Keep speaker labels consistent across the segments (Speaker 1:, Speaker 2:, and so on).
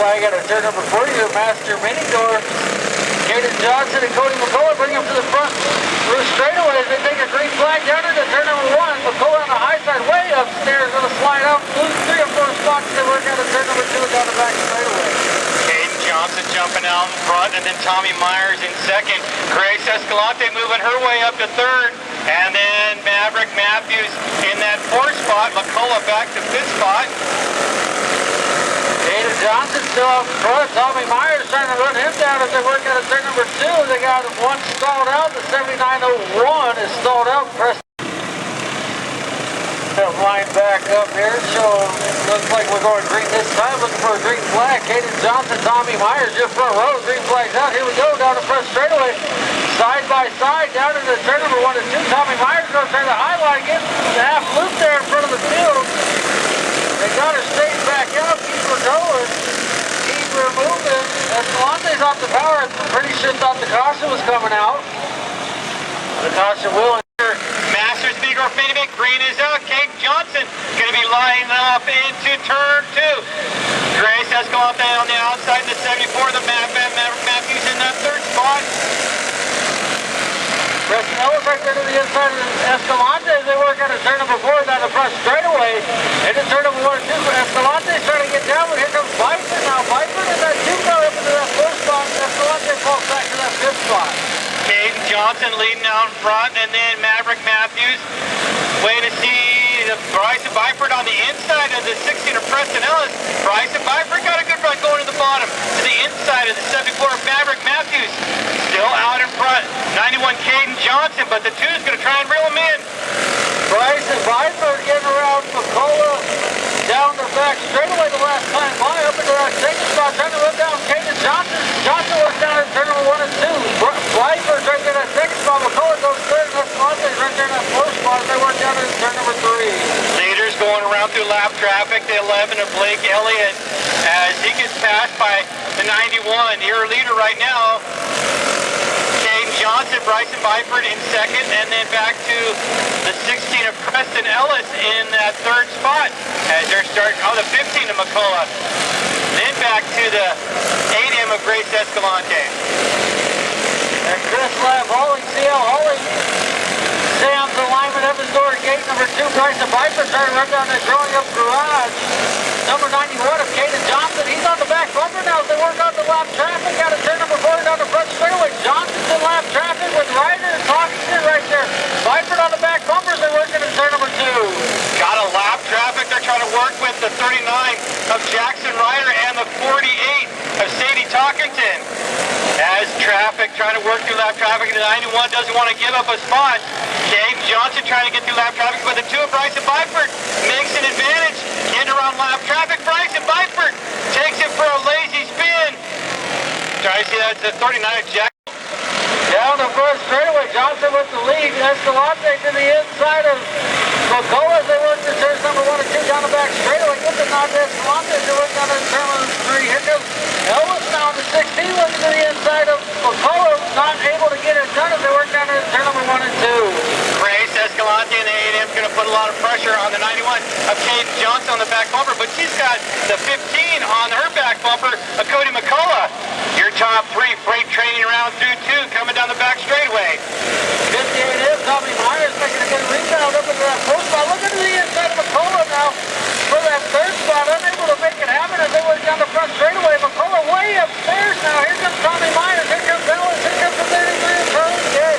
Speaker 1: flag out of turn number 4, your master mini Dwarf. Kaiden Johnson and Cody McCollough bring him to the front through straightaway as they take a green flag down into turn number 1. McCollough on the high side, way upstairs, going to slide out, lose 3 or 4 spots as they work out of turn number 2 down the back straightaway.
Speaker 2: Kaiden Johnson jumping out in front, and then Tommy Myers in second. Grace Escalante moving her way up to third, and then Mavrick Matthews in that 4th spot. McCollough back to 5th spot.
Speaker 1: Kaiden Johnson still up front. Tommy Myers trying to run him down as they work out of turn number 2. They got one stalled out. The 7901 is stalled out. Preston line back up here, so it looks like we're going green this time. Looking for a green flag. Kaiden Johnson, Tommy Myers, just front row. Green flags out. Here we go down the front straightaway. Side by side down into turn number 1 and 2. Tommy Myers going to turn the high line, get the half loop there in front of the field. They got her straight back up. Keep her going. Keep her moving. Escalante's off the power. I'm pretty sure thought the caution was coming out. The caution will.
Speaker 2: Masters Big or Finnegan, green is out. Kaiden Johnson going to be lining up into turn 2. Grace Escalante on the outside, the 74, the Matthews in that 3rd spot.
Speaker 1: Preston Ellis right there to the inside of Escalante as they work out of turn number 4 down the front straightaway. Into turn number 1 and 2. Escalante's trying to get down, but here comes Brysen now. Byford in that 2 car up into that 4th spot. Escalante falls back to that 5th spot.
Speaker 2: Kaiden Johnson leading out in front, and then Mavrick Matthews. Way to see the Brysen Byford on the inside of the 16 of Preston Ellis. Brysen Byford got a good run going to the bottom to the inside of the 74 of Mavrick Matthews. Still out in front, 91 Kaiden Johnson, but the 2 is going to try and reel him in.
Speaker 1: Brysen Byford getting around McCollough down the back straightaway the last time by, up into that 2nd spot, trying to run down Kaiden Johnson. Johnson was down in turn number 1 and 2. Byford's right there in that 2nd spot. McCollough goes 3rd, and Escalante's right there in that 4th spot as they work down in turn number 3.
Speaker 2: Leaders going around through lap traffic. The 11 of Blake Elliott as he gets passed by the 91. Your leader right now, Kaiden Johnson, Brysen Byford in 2nd, and then back to the 16 of Preston Ellis in that 3rd spot as they're starting, the 15 of McCollough. Then back to the 8M of Grace Escalante.
Speaker 1: And Chris Lab hauling, CL hauling. Sam's alignment up his door at gate number 2. Brysen Byford trying to run down that growing up garage. Number 91 of Kaiden Johnson. He's on the back bumper now as they work on the lap traffic. Out of turn number 4 down the front straightaway. Johnson's in lap traffic with Reiter and Talkington right there. Byford on the back bumpers. They're working in turn number 2.
Speaker 2: Got a lap traffic. They're trying to work with the 39 of Jackson Reiter and the 48 of Sadie Talkington. As traffic trying to work through lap traffic, and the 91 doesn't want to give up a spot. Kaiden Johnson trying to get through lap traffic, but the 2 of Brysen Byford makes an advantage. In around lap traffic, Brysen Byford takes it for a lazy spin. Trying to see that's the 39 of Jackson.
Speaker 1: Down the front straightaway, Johnson with the lead. Escalante to the inside of McCollough as they work the turns number 1 and 2 down the back straightaway. Get the nod to Escalante as they work down in turn number 3. Here comes Ellis now in the 16, looking to the inside of McCollough. Not able to get it done as they work down in turn number 1 and 2.
Speaker 2: Grace Escalante and the 8M is going to put a lot of pressure on the 91 of Kaiden Johnson on the back bumper, but she's got the 15 on her back bumper of Cody McCollough. Your top 3 freight training around through 2 coming down the back straightaway.
Speaker 1: 58 is Tommy Myers making a good rebound up into that 4th spot. Look into the inside of McCollough now for that 3rd spot. Unable to make it happen as they work down the front straightaway. McCollough way upstairs now. Here comes Tommy Myers. Here comes Ellis. Here comes the 33 of Charlie Gay.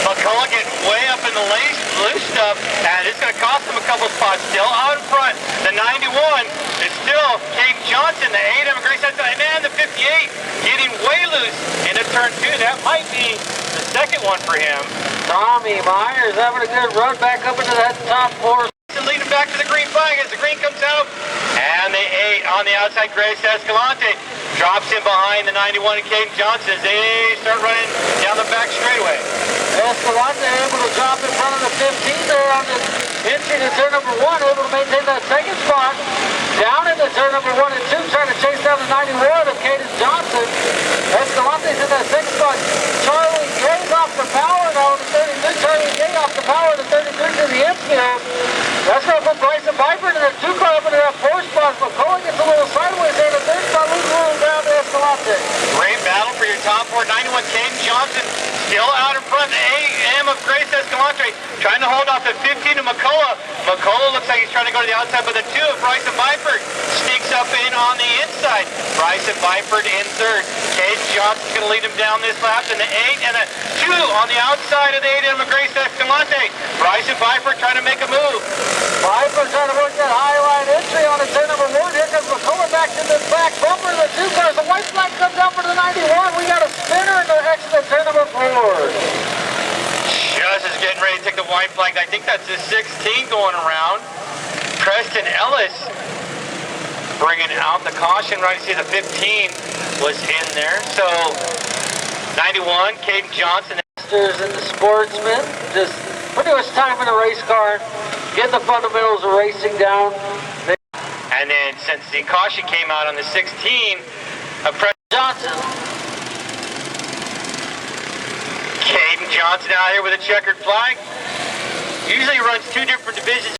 Speaker 2: McCollough getting way up in the loose stuff, and it's going to cost him a couple spots. Still out in front. The 91 is still Kaiden Johnson. The 8M of Grace Escalante, and the 58 getting way loose into turn 2. That might be the 2nd one for him.
Speaker 1: Tommy Myers having a good run back up into that top 4.
Speaker 2: Leading back to the green flag as the green comes out, and the 8 on the outside, Grace Escalante drops in behind the 91 of Kaiden Johnson as they start running down the back straightaway.
Speaker 1: Escalante able to drop in front of the 15 there on the entry to turn number 1, able to maintain that 2nd spot. Down into turn number 1 and 2, trying to chase down the 91 of Kaiden Johnson. Escalante's in that 6th spot. Charlie Gay's off the power now, the 33. Charlie Gay off the power, the 33 to the infield. That's going to put Brysen Byford in the 2 car up into that 4th spot. McCollough gets a little sideways there. The 3rd spot loses a
Speaker 2: Still out in front, the AM of Grace Escalante, trying to hold off the 15 of McCollough. McCollough looks like he's trying to go to the outside, but the 2 of Brysen Byford sneaks up in on the inside. Brysen Byford in third. Caden Johnson's going to lead him down this lap, and the 8 and a 2 on the outside of the 8 of Grace Escalante. Brysen Byford trying to make a move.
Speaker 1: Byford trying to work that high line entry on the turn number 1. Here comes McCollough back to the back bumper of the 2 cars. The white flag comes out for the 91. We got a spinner in the exit turn number 4.
Speaker 2: Just is getting ready to take the white flag. I think that's the 16 going around. Preston Ellis bringing out the caution. Right, you see the 15 was in there. So 91, Caden Johnson.
Speaker 1: And the sportsmen just pretty much time in a race car, get the fundamentals of racing down.
Speaker 2: And then since the caution came out on the 16, Preston
Speaker 1: Johnson.
Speaker 2: Caden Johnson out here with a checkered flag. Usually runs 2 different divisions.